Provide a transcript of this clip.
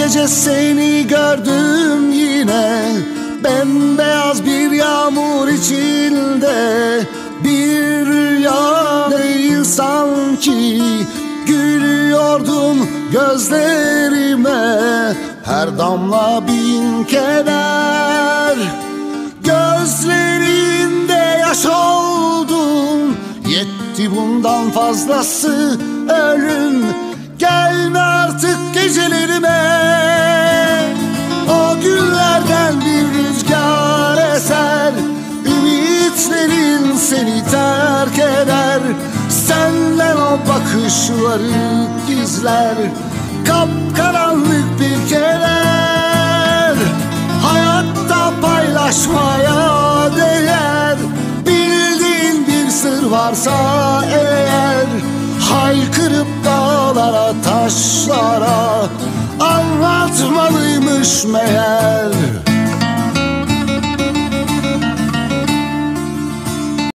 gece seni gördüm yine, bembeyaz bir yağmur içinde. Bir rüya değil sanki, gülüyordun gözlerime. Her damla bin keder, gözlerinde yaş oldun. Yetti bundan fazlası ölüm, gelme artık gecelerime. O günlerden bir rüzgar eser, ümitlerin seni terk eder. Senden o bakışları gizler, kapkaranlık bir keder. Hayatta paylaşmaya değer, bildiğin bir sır varsa eğer, haykırıp dağlara taşlara anlatmalıymış meğer.